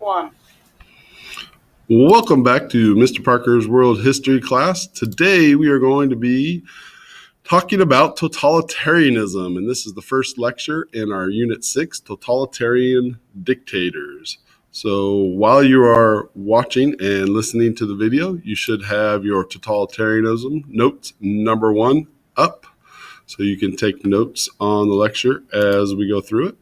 1. Welcome back to Mr. Parker's World History class. Today we are going to be talking about totalitarianism, and this is the first lecture in our Unit 6, Totalitarian Dictators. So while you are watching and listening to the video, you should have your totalitarianism notes number 1 up, so you can take notes on the lecture as we go through it.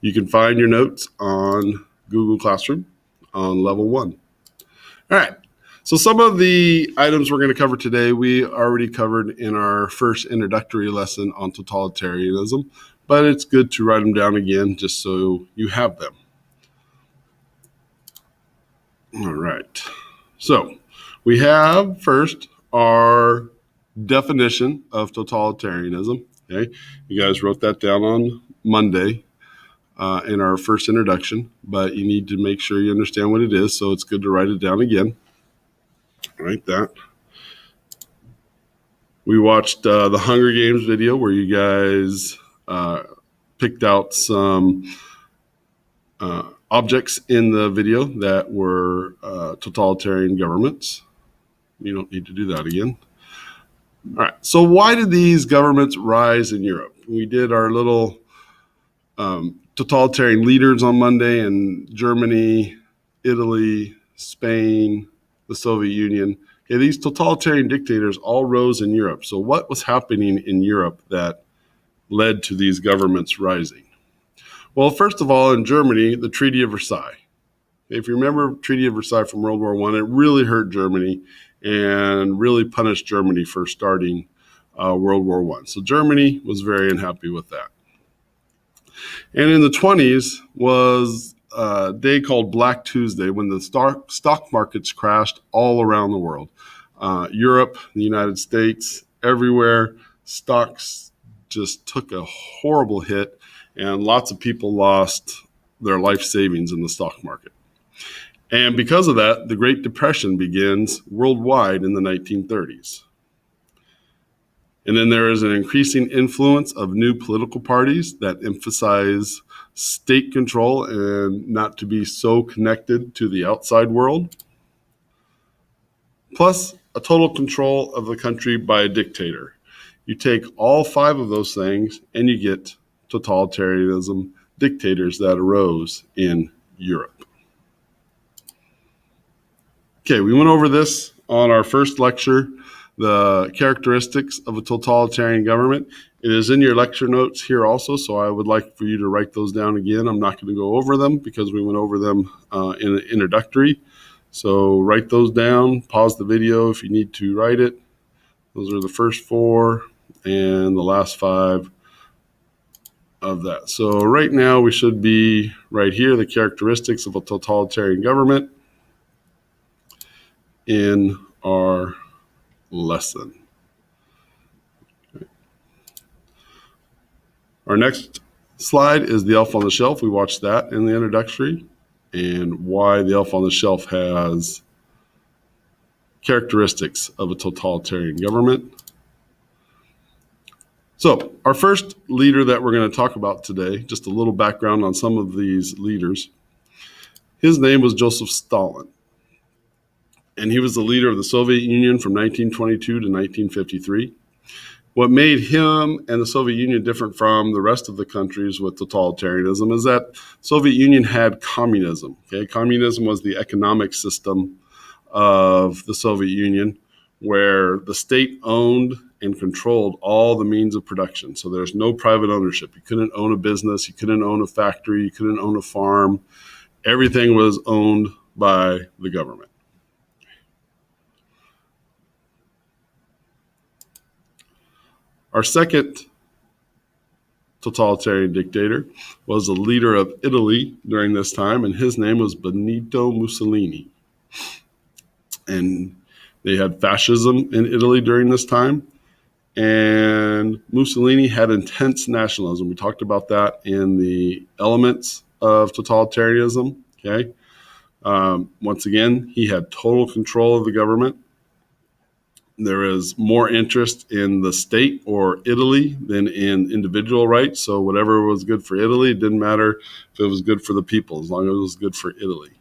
You can find your notes on Google Classroom on level 1. All right, so some of the items we're going to cover today, we already covered in our first introductory lesson on totalitarianism, but it's good to write them down again just so you have them. All right, so we have first our definition of totalitarianism. Okay, you guys wrote that down on Monday in our first introduction, but you need to make sure you understand what it is, so it's good to write it down again. Like that. We watched the Hunger Games video where you guys picked out some objects in the video that were totalitarian governments. You don't need to do that again. All right, so why did these governments rise in Europe? We did our little totalitarian leaders on Monday in Germany, Italy, Spain, the Soviet Union. Okay, these totalitarian dictators all rose in Europe. So what was happening in Europe that led to these governments rising? Well, first of all, in Germany, the Treaty of Versailles. If you remember Treaty of Versailles from World War I, it really hurt Germany and really punished Germany for starting World War I. So Germany was very unhappy with that. And in the 20s was a day called Black Tuesday when the stock markets crashed all around the world. Europe, the United States, everywhere, stocks just took a horrible hit, and lots of people lost their life savings in the stock market. And because of that, the Great Depression begins worldwide in the 1930s. And then there is an increasing influence of new political parties that emphasize state control and not to be so connected to the outside world. Plus, a total control of the country by a dictator. You take all 5 of those things and you get totalitarianism dictators that arose in Europe. Okay, we went over this on our first lecture, the characteristics of a totalitarian government. It is in your lecture notes here also, so I would like for you to write those down again. I'm not going to go over them because we went over them in the introductory. So write those down, pause the video if you need to write it. Those are the first 4 and the last 5 of that. So right now we should be right here, the characteristics of a totalitarian government in our lesson. Our next slide is the Elf on the Shelf. We watched that in the introductory and why the Elf on the Shelf has characteristics of a totalitarian government. So our first leader that we're going to talk about today, just a little background on some of these leaders. His name was Joseph Stalin. And he was the leader of the Soviet Union from 1922 to 1953. What made him and the Soviet Union different from the rest of the countries with totalitarianism is that Soviet Union had communism. Okay? Communism was the economic system of the Soviet Union where the state owned and controlled all the means of production. So there's no private ownership. You couldn't own a business. You couldn't own a factory. You couldn't own a farm. Everything was owned by the government. Our second totalitarian dictator was the leader of Italy during this time, and his name was Benito Mussolini. And they had fascism in Italy during this time, and Mussolini had intense nationalism. We talked about that in the elements of totalitarianism. Okay. Once again, he had total control of the government. there is more interest in the state or Italy than in individual rights. So whatever was good for Italy, it didn't matter if it was good for the people, as long as it was good for Italy.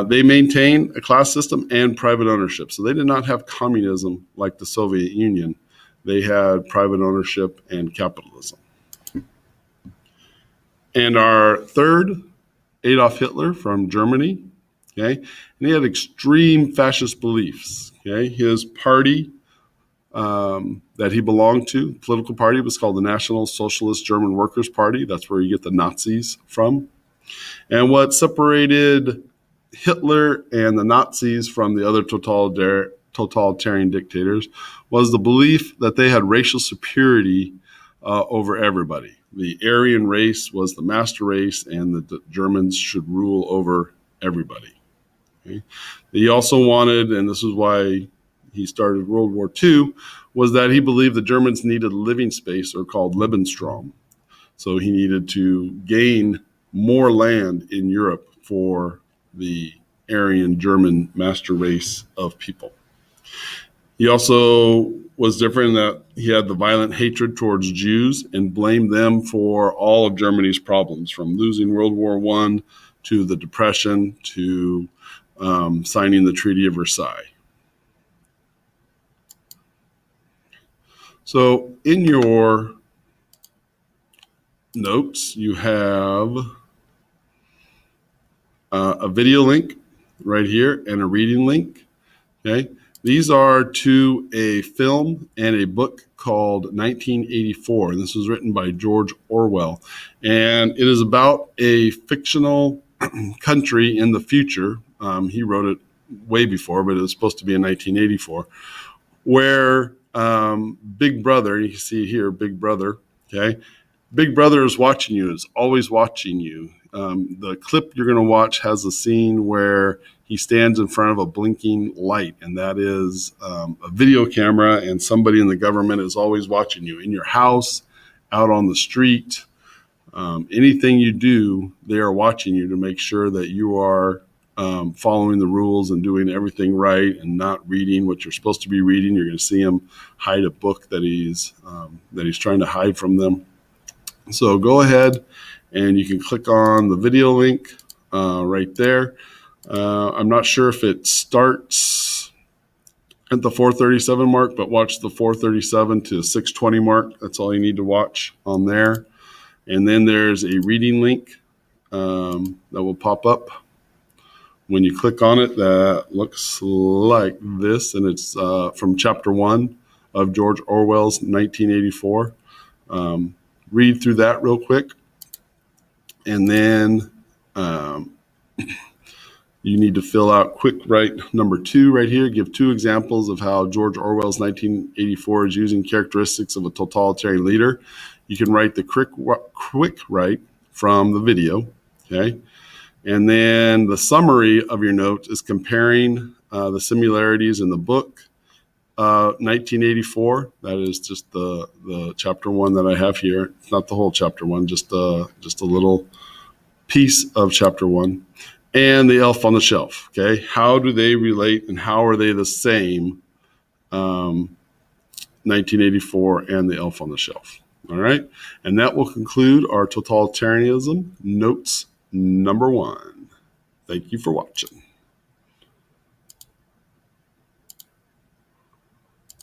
They maintained a class system and private ownership. So they did not have communism like the Soviet Union. They had private ownership and capitalism. And our third, Adolf Hitler from Germany. Okay, and he had extreme fascist beliefs. Okay, his party that he belonged to, political party, was called the National Socialist German Workers' Party. That's where you get the Nazis from. And what separated Hitler and the Nazis from the other totalitarian dictators was the belief that they had racial superiority over everybody. The Aryan race was the master race, and the Germans should rule over everybody. Okay? He also wanted, and this is why he started World War II, was that he believed the Germans needed living space, or called Lebensraum. So he needed to gain more land in Europe for the Aryan German master race of people. He also was different in that he had the violent hatred towards Jews and blamed them for all of Germany's problems, from losing World War I to the Depression to signing the Treaty of Versailles. So in your notes, you have a video link right here and a reading link. Okay, these are to a film and a book called 1984, and this was written by George Orwell, and it is about a fictional country in the future. He wrote it way before, but it was supposed to be in 1984, where Big Brother, you can see here, Big Brother, okay? Big Brother is watching you, is always watching you. The clip you're going to watch has a scene where he stands in front of a blinking light, and that is a video camera, and somebody in the government is always watching you in your house, out on the street. Anything you do, they are watching you to make sure that you are following the rules and doing everything right and not reading what you're supposed to be reading. You're going to see him hide a book that he's trying to hide from them. So go ahead and you can click on the video link right there. I'm not sure if it starts at the 4:37 mark, but watch the 4:37 to 6:20 mark. That's all you need to watch on there. And then there's a reading link that will pop up. When you click on it, that looks like this, and it's from Chapter 1 of George Orwell's 1984. Read through that real quick, and then you need to fill out quick write number 2 right here. Give 2 examples of how George Orwell's 1984 is using characteristics of a totalitarian leader. You can write the quick write from the video, okay? And then the summary of your note is comparing the similarities in the book 1984. That is just the chapter 1 that I have here. It's not the whole chapter 1, just a little piece of chapter 1. And the Elf on the Shelf. Okay, how do they relate and how are they the same? 1984 and the Elf on the Shelf. All right, and that will conclude our totalitarianism notes number 1. Thank you for watching.